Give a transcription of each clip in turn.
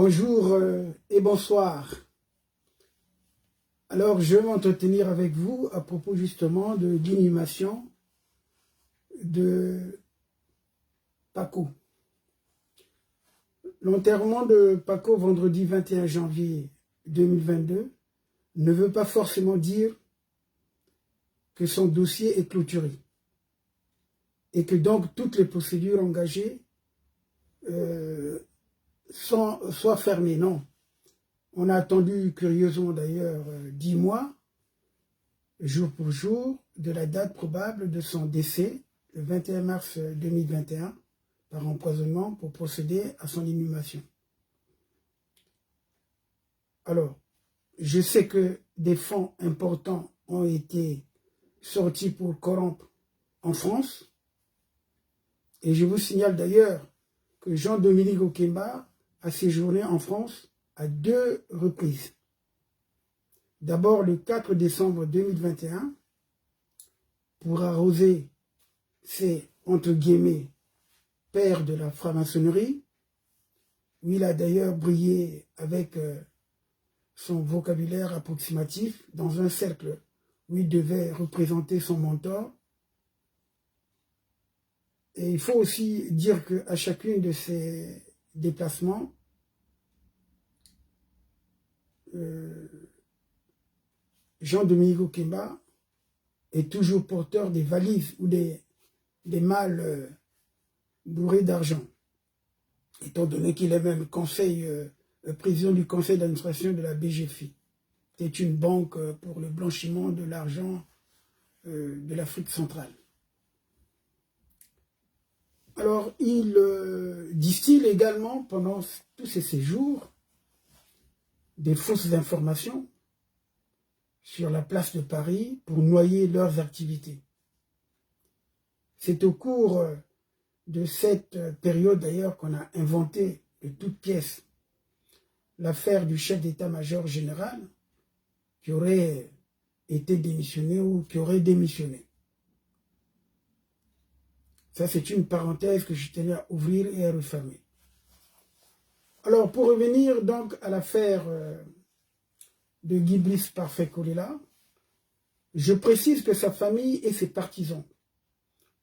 Bonjour et bonsoir. Alors, je vais m'entretenir avec vous à propos justement de l'inhumation de Paco. L'enterrement de Paco vendredi 21 janvier 2022 ne veut pas forcément dire que son dossier est clôturé et que donc toutes les procédures engagées soient fermées. Non. On a attendu curieusement d'ailleurs 10 mois, jour pour jour, de la date probable de son décès, le 21 mars 2021, par empoisonnement pour procéder à son inhumation. Alors, je sais que des fonds importants ont été sortis pour corrompre en France, et je vous signale d'ailleurs que Jean-Dominique Okemba a séjourné en France à 2 reprises. D'abord le 4 décembre 2021 pour arroser ses, entre guillemets, pères de la franc-maçonnerie, où il a d'ailleurs brillé avec son vocabulaire approximatif dans un cercle où il devait représenter son mentor. Et il faut aussi dire qu'à chacune de ces déplacements, Jean-Dominique Okemba est toujours porteur des valises ou des malles bourrés d'argent, étant donné qu'il est même président du conseil d'administration de la BGFI. C'est une banque pour le blanchiment de l'argent de l'Afrique centrale. Alors, il distille également pendant tous ces séjours des fausses informations sur la place de Paris pour noyer leurs activités. C'est au cours de cette période d'ailleurs qu'on a inventé de toutes pièces l'affaire du chef d'état-major général qui aurait été démissionné ou qui aurait démissionné. Ça, c'est une parenthèse que je tenais à ouvrir et à refermer. Alors, pour revenir donc à l'affaire de Guy Brice Parfait Kolela, je précise que sa famille et ses partisans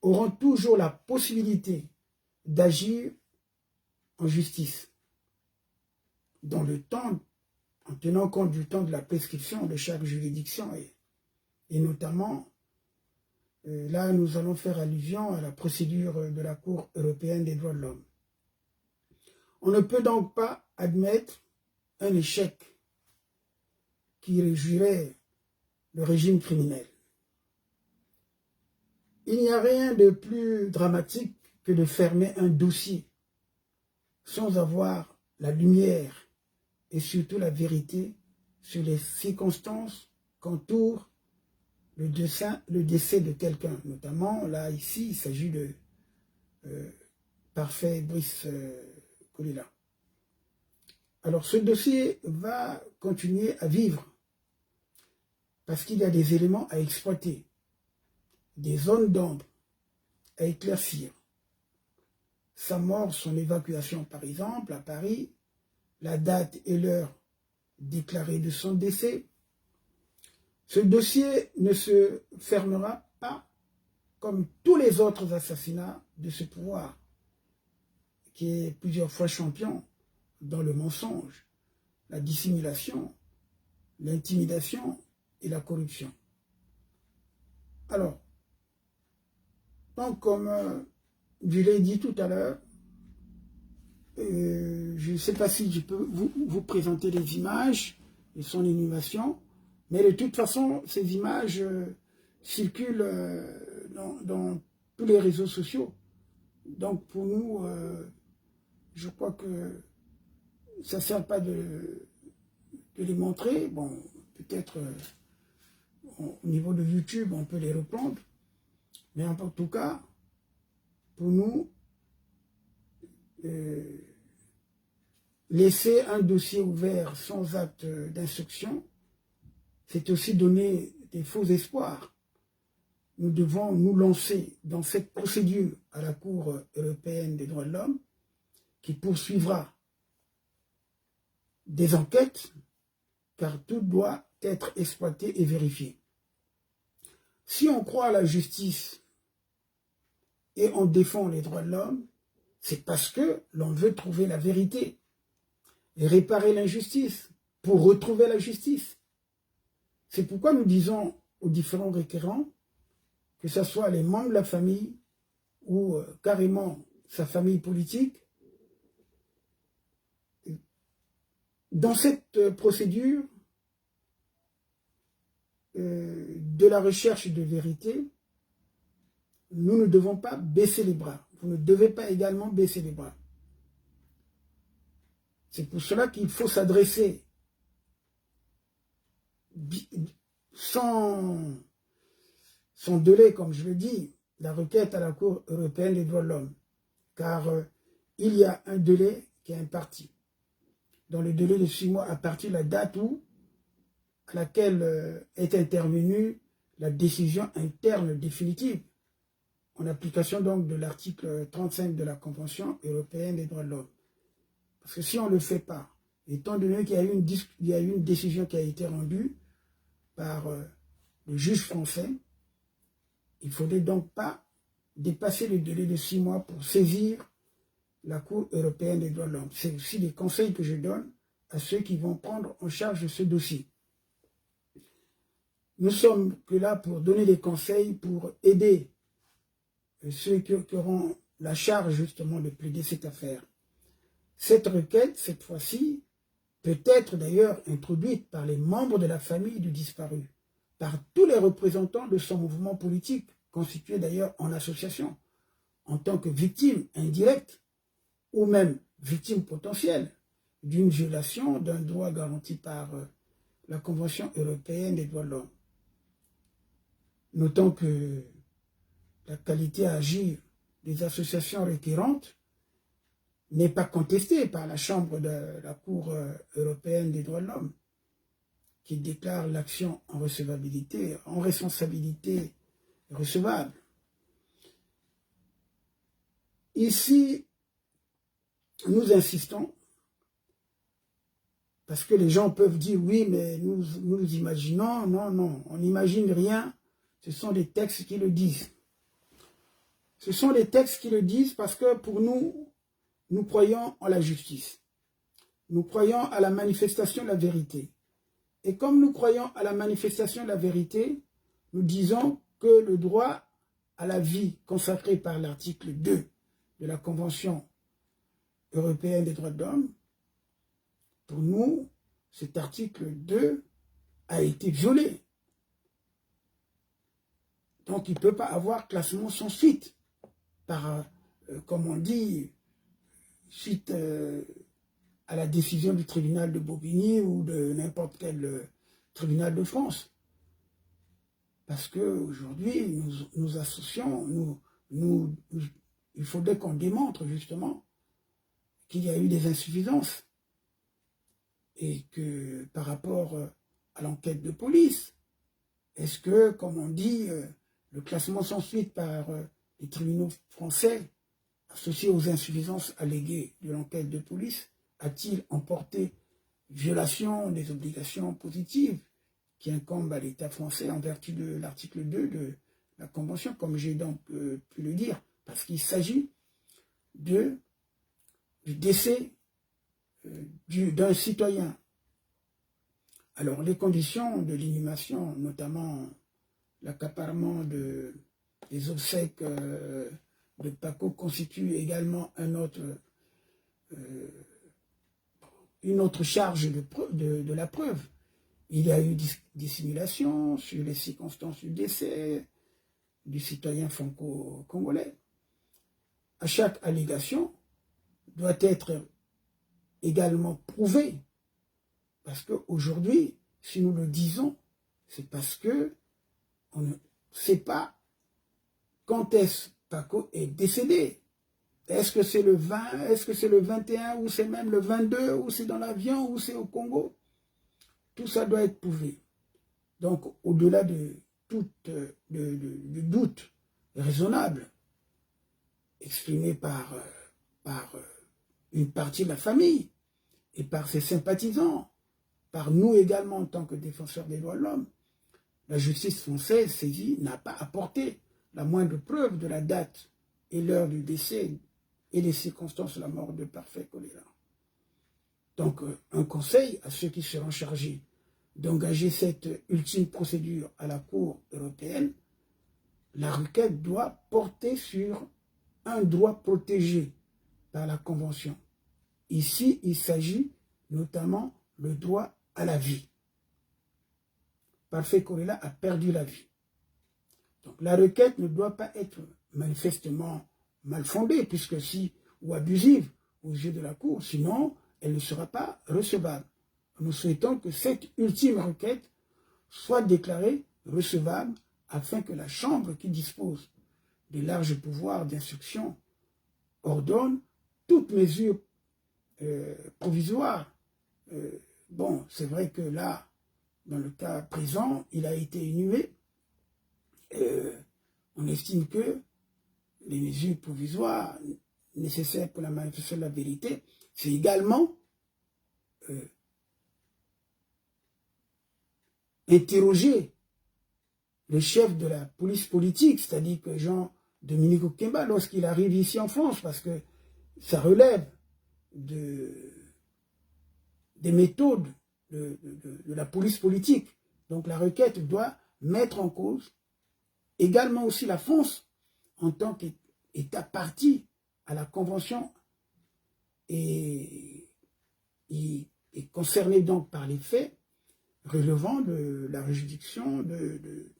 auront toujours la possibilité d'agir en justice dans le temps, en tenant compte du temps de la prescription de chaque juridiction et notamment, là nous allons faire allusion à la procédure de la Cour européenne des droits de l'homme. On ne peut donc pas admettre un échec qui réjouirait le régime criminel. Il n'y a rien de plus dramatique que de fermer un dossier sans avoir la lumière et surtout la vérité sur les circonstances qu'entourent le décès de quelqu'un. Notamment, là, ici, il s'agit de Parfait Brice Kolela. Alors, ce dossier va continuer à vivre parce qu'il y a des éléments à exploiter, des zones d'ombre à éclaircir. Sa mort, son évacuation par exemple à Paris, la date et l'heure déclarée de son décès. Ce dossier ne se fermera pas comme tous les autres assassinats de ce pouvoir, qui est plusieurs fois champion dans le mensonge, la dissimulation, l'intimidation et la corruption. Alors, donc comme je l'ai dit tout à l'heure, je ne sais pas si je peux vous présenter les images de son inhumation, mais de toute façon, ces images circulent dans tous les réseaux sociaux. Donc pour nous, je crois que ça ne sert pas de les montrer. Bon, peut-être au niveau de YouTube, on peut les reprendre. Mais en tout cas, pour nous, laisser un dossier ouvert sans acte d'instruction, c'est aussi donner des faux espoirs. Nous devons nous lancer dans cette procédure à la Cour européenne des droits de l'homme qui poursuivra des enquêtes, car tout doit être exploité et vérifié. Si on croit à la justice et on défend les droits de l'homme, c'est parce que l'on veut trouver la vérité et réparer l'injustice pour retrouver la justice. C'est pourquoi nous disons aux différents requérants, que ce soit les membres de la famille ou carrément sa famille politique, dans cette procédure de la recherche de vérité, nous ne devons pas baisser les bras. Vous ne devez pas également baisser les bras. C'est pour cela qu'il faut s'adresser sans délai, comme je le dis, la requête à la Cour européenne des droits de l'homme. Car il y a un délai qui est imparti. Dans le délai de 6 mois, à partir de la date à laquelle est intervenue la décision interne définitive, en application donc de l'article 35 de la Convention européenne des droits de l'homme. Parce que si on ne le fait pas, étant donné qu'il y a eu une décision qui a été rendue par le juge français, il ne faudrait donc pas dépasser le délai de 6 mois pour saisir la Cour européenne des droits de l'homme. C'est aussi des conseils que je donne à ceux qui vont prendre en charge ce dossier. Nous sommes que là pour donner des conseils, pour aider ceux qui auront la charge justement de plaider cette affaire. Cette requête, cette fois-ci, peut être d'ailleurs introduite par les membres de la famille du disparu, par tous les représentants de son mouvement politique, constitué d'ailleurs en association, en tant que victime indirecte ou même victime potentielle d'une violation d'un droit garanti par la Convention européenne des droits de l'homme. Notons que la qualité à agir des associations requérantes n'est pas contestée par la Chambre de la Cour européenne des droits de l'homme, qui déclare l'action en recevabilité, en responsabilité recevable. Ici, nous insistons, parce que les gens peuvent dire, oui, mais nous imaginons, non, on n'imagine rien, ce sont des textes qui le disent. Ce sont les textes qui le disent parce que pour nous, nous croyons en la justice. Nous croyons à la manifestation de la vérité. Et comme nous croyons à la manifestation de la vérité, nous disons que le droit à la vie consacré par l'article 2 de la Convention européenne des droits de l'homme, pour nous, cet article 2 a été violé. Donc il ne peut pas avoir classement sans suite, par, comme on dit, suite à la décision du tribunal de Bobigny ou de n'importe quel tribunal de France. Parce qu'aujourd'hui, nous associons, il faudrait qu'on démontre justement qu'il y a eu des insuffisances et que par rapport à l'enquête de police, est-ce que, comme on dit, le classement sans suite par les tribunaux français associé aux insuffisances alléguées de l'enquête de police a-t-il emporté violation des obligations positives qui incombent à l'État français en vertu de l'article 2 de la Convention, comme j'ai donc pu le dire, parce qu'il s'agit du décès d'un citoyen. Alors, les conditions de l'inhumation, notamment l'accaparement des obsèques de Paco, constituent également une autre charge de la preuve. Il y a eu dissimulation sur les circonstances du décès du citoyen franco-congolais. À chaque allégation doit être également prouvée. Parce qu'aujourd'hui, si nous le disons, c'est parce que on ne sait pas quand est-ce Paco est décédé. Est-ce que c'est le 20, est-ce que c'est le 21, ou c'est même le 22, ou c'est dans l'avion, ou c'est au Congo? Tout ça doit être prouvé. Donc, au-delà de tout de doute raisonnable exprimé par une partie de la famille, et par ses sympathisants, par nous également en tant que défenseurs des droits de l'homme, la justice française saisie n'a pas apporté la moindre preuve de la date et l'heure du décès et les circonstances de la mort de Parfait Kolela. Donc, un conseil à ceux qui seront chargés d'engager cette ultime procédure à la Cour européenne, la requête doit porter sur un droit protégé par la Convention. Ici, il s'agit notamment le droit à la vie. Parfait Kolela a perdu la vie. Donc la requête ne doit pas être manifestement mal fondée, puisque si, ou abusive aux yeux de la Cour, sinon elle ne sera pas recevable. Nous souhaitons que cette ultime requête soit déclarée recevable afin que la Chambre qui dispose de larges pouvoirs d'instruction ordonne toute mesure provisoire. Bon, c'est vrai que là, dans le cas présent, il a été inhumé. On estime que les mesures provisoires nécessaires pour la manifestation de la vérité, c'est également interroger le chef de la police politique, c'est-à-dire que Jean-Dominique Okemba, lorsqu'il arrive ici en France, parce que ça relève des méthodes de la police politique. Donc la requête doit mettre en cause également aussi la France en tant qu'État partie à la Convention et concerné donc par les faits relevant de la juridiction de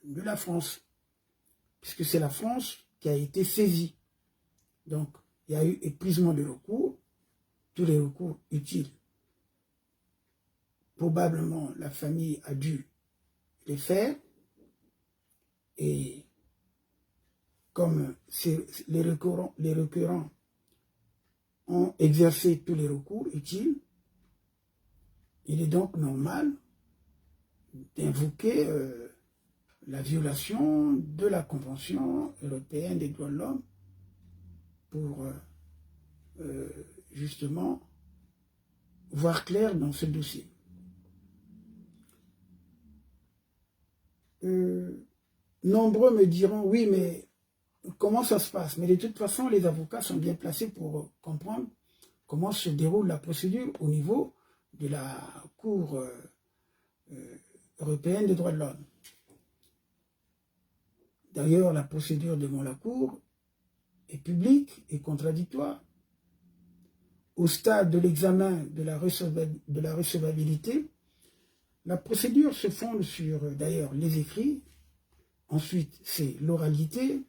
la France, puisque c'est la France qui a été saisie. Donc, il y a eu épuisement de recours, tous les recours utiles. Probablement, la famille a dû les faire, et comme les requérants ont exercé tous les recours utiles, il est donc normal d'invoquer la violation de la Convention européenne des droits de l'homme pour justement voir clair dans ce dossier. Nombreux me diront, oui, mais comment ça se passe? Mais de toute façon, les avocats sont bien placés pour comprendre comment se déroule la procédure au niveau de la Cour européenne des droits de l'homme. D'ailleurs, la procédure devant la Cour est publique et contradictoire. Au stade de l'examen de la recevabilité, la procédure se fonde sur, d'ailleurs, les écrits. Ensuite, c'est l'oralité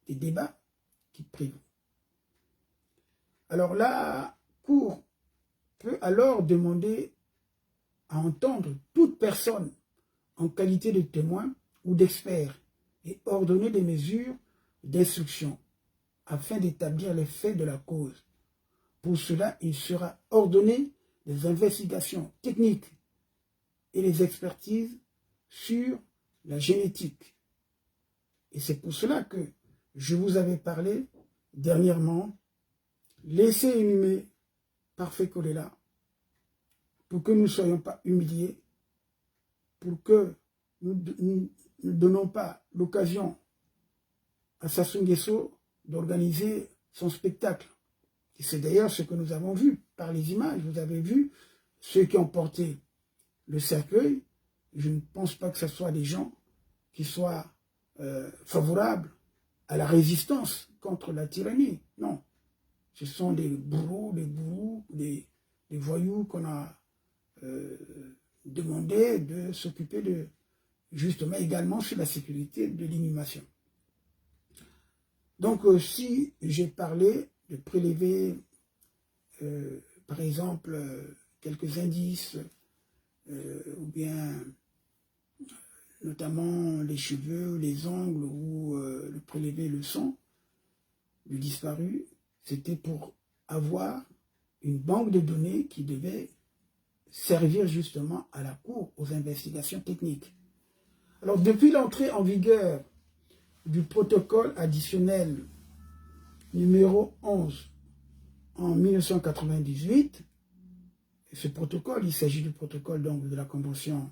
des débats qui prévaut. Alors la Cour peut alors demander à entendre toute personne en qualité de témoin ou d'expert et ordonner des mesures d'instruction afin d'établir les faits de la cause. Pour cela, il sera ordonné des investigations techniques et les expertises sur la génétique. Et c'est pour cela que je vous avais parlé dernièrement, laissez inhumer Parfait Kolela, pour que nous ne soyons pas humiliés, pour que nous ne donnons pas l'occasion à Sassou Nguesso d'organiser son spectacle. Et c'est d'ailleurs ce que nous avons vu par les images. Vous avez vu ceux qui ont porté le cercueil. Je ne pense pas que ce soit des gens qui soient favorables à la résistance contre la tyrannie. Non. Ce sont des bourreaux, des voyous qu'on a demandé de s'occuper de, justement, également sur la sécurité de l'inhumation. Donc, si j'ai parlé de prélever, par exemple, quelques indices, ou bien notamment les cheveux, les ongles, ou de prélever le sang du disparu, c'était pour avoir une banque de données qui devait servir justement à la Cour aux investigations techniques. Alors, depuis l'entrée en vigueur du protocole additionnel numéro 11 en 1998, ce protocole, il s'agit du protocole donc, de la Convention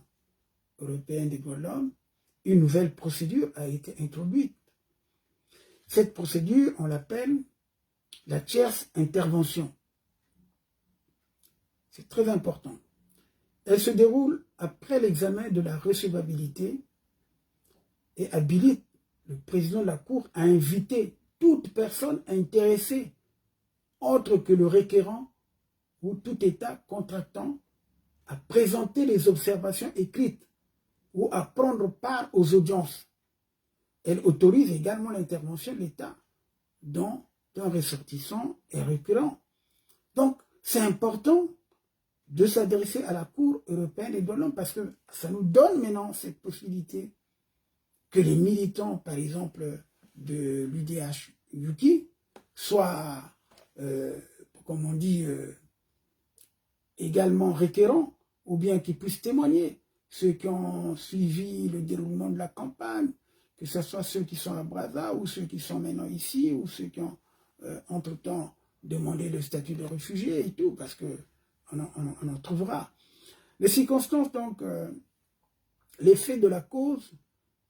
européenne des droits de l'homme, une nouvelle procédure a été introduite. Cette procédure, on l'appelle la tierce intervention. C'est très important. Elle se déroule après l'examen de la recevabilité et habilite le président de la Cour à inviter toute personne intéressée, autre que le requérant ou tout État contractant, à présenter les observations écrites ou à prendre part aux audiences. Elle autorise également l'intervention de l'État dont un ressortissant est requérant. Donc, c'est important de s'adresser à la Cour européenne des droits de l'homme parce que ça nous donne maintenant cette possibilité que les militants, par exemple, de l'UDH-UKI, soient, comme on dit, également requérants, ou bien qu'ils puissent témoigner. Ceux qui ont suivi le déroulement de la campagne, que ce soit ceux qui sont à Brazza, ou ceux qui sont maintenant ici, ou ceux qui ont, entre-temps, demandé le statut de réfugié et tout, parce qu'on en trouvera. Les circonstances, donc, les faits de la cause,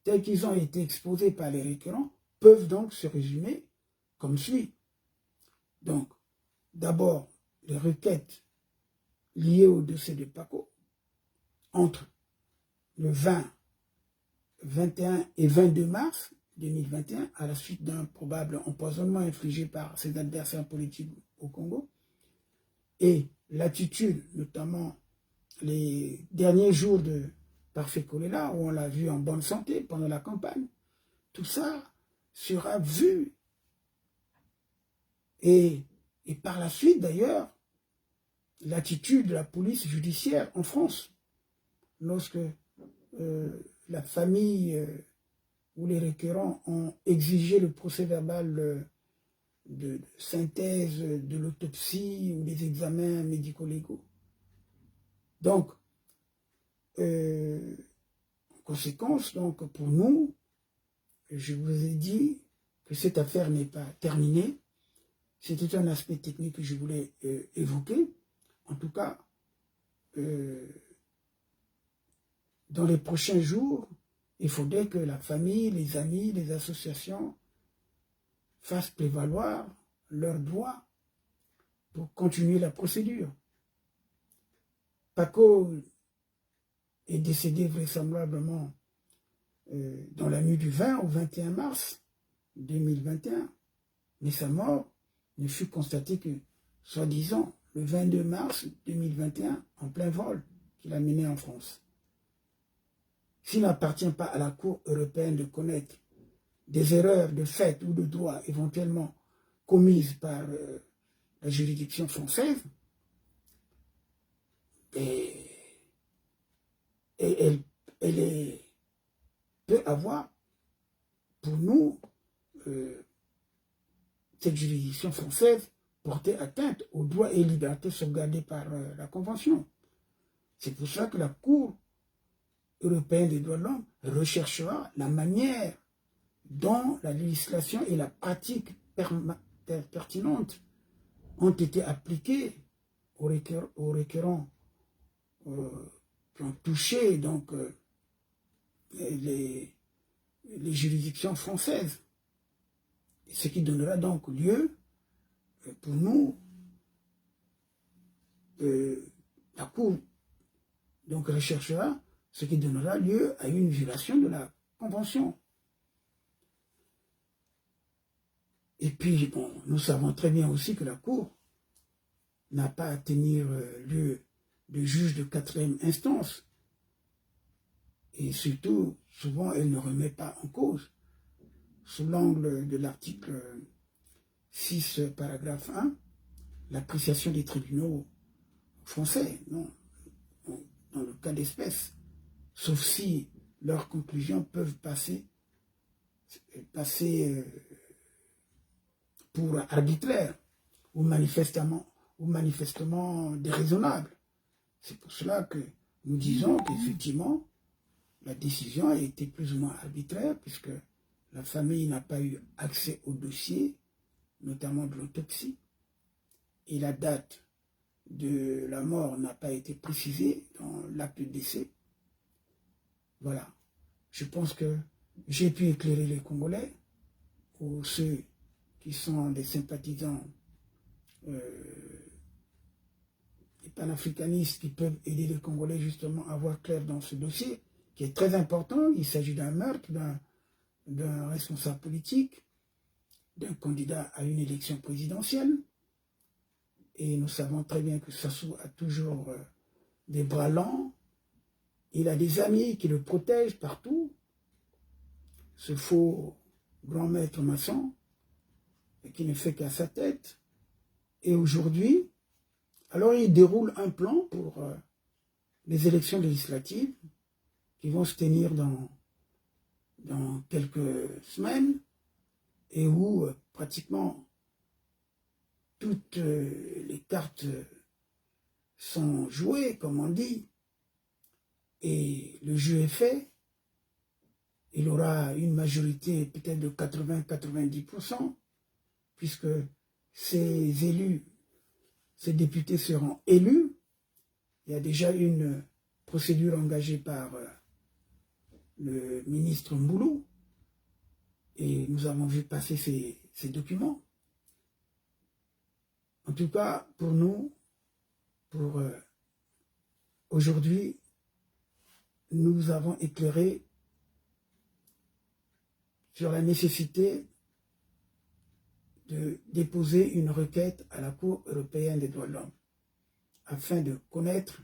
tels qu'ils ont été exposés par les requérants, peuvent donc se résumer comme suit. Donc, d'abord, les requêtes liées au dossier de Paco, entre le 20, 21 et 22 mars 2021, à la suite d'un probable empoisonnement infligé par ses adversaires politiques au Congo, et l'attitude, notamment les derniers jours de Parfait Kolela, où on l'a vu en bonne santé pendant la campagne, tout ça sera vu. Et par la suite, d'ailleurs, l'attitude de la police judiciaire en France, lorsque la famille ou les requérants ont exigé le procès-verbal de synthèse de l'autopsie ou des examens médico-légaux. Donc, en conséquence, donc, pour nous, je vous ai dit que cette affaire n'est pas terminée. C'était un aspect technique que je voulais évoquer. En tout cas, dans les prochains jours, il faudrait que la famille, les amis, les associations fassent prévaloir leurs droits pour continuer la procédure. Paco est décédé vraisemblablement dans la nuit du 20 au 21 mars 2021, mais sa mort ne fut constatée que, soi-disant, le 22 mars 2021, en plein vol qu'il a mené en France. S'il n'appartient pas à la Cour européenne de connaître des erreurs de fait ou de droit éventuellement commises par la juridiction française, et elle peut avoir pour nous, cette juridiction française, porter atteinte aux droits et libertés sauvegardés par la Convention. C'est pour ça que la Cour européenne des droits de l'homme recherchera la manière dont la législation et la pratique pertinente ont été appliquées aux requérants qui ont touché donc, les juridictions françaises. Ce qui donnera donc lieu, pour nous, la Cour donc recherchera ce qui donnera lieu à une violation de la Convention. Et puis, bon, nous savons très bien aussi que la Cour n'a pas à tenir lieu de juge de 4e instance. Et surtout, souvent, elle ne remet pas en cause, sous l'angle de l'article 6, paragraphe 1, l'appréciation des tribunaux français, non, dans le cas d'espèce, sauf si leurs conclusions peuvent passer pour arbitraire ou manifestement déraisonnable. C'est pour cela que nous disons qu'effectivement, la décision a été plus ou moins arbitraire, puisque la famille n'a pas eu accès au dossier, notamment de l'autopsie. et la date de la mort n'a pas été précisée dans l'acte de décès. Voilà. Je pense que j'ai pu éclairer les Congolais, ou ceux qui sont des sympathisants des panafricanistes qui peuvent aider les Congolais justement à voir clair dans ce dossier, qui est très important. Il s'agit d'un meurtre, d'un responsable politique, d'un candidat à une élection présidentielle. Et nous savons très bien que Sassou a toujours des bras lents. Il a des amis qui le protègent partout. Ce faux grand maître maçon, qui ne fait qu'à sa tête. Et aujourd'hui, alors il déroule un plan pour les élections législatives qui vont se tenir dans quelques semaines et où pratiquement toutes les cartes sont jouées, comme on dit, et le jeu est fait. Il aura une majorité peut-être de 80-90%, puisque ces élus, ces députés seront élus. Il y a déjà une procédure engagée par le ministre Mboulou, et nous avons vu passer ces documents. En tout cas, pour nous, pour aujourd'hui, nous avons éclairé sur la nécessité de déposer une requête à la Cour européenne des droits de l'homme afin de connaître,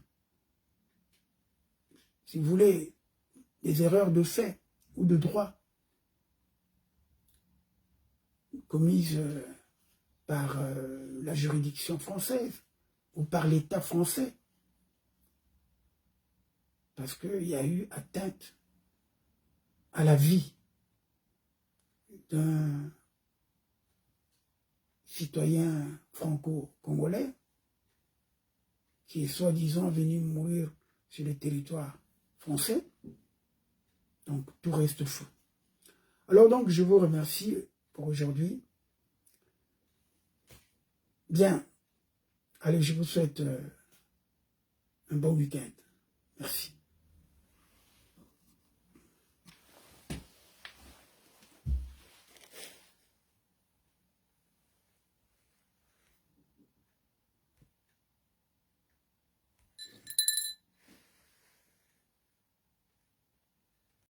si vous voulez, des erreurs de fait ou de droit commises par la juridiction française ou par l'État français, parce qu'il y a eu atteinte à la vie d'un citoyen franco-congolais qui est soi-disant venu mourir sur le territoire français. Donc tout reste faux. Alors donc je vous remercie pour aujourd'hui. Bien, allez, je vous souhaite un bon week-end. Merci.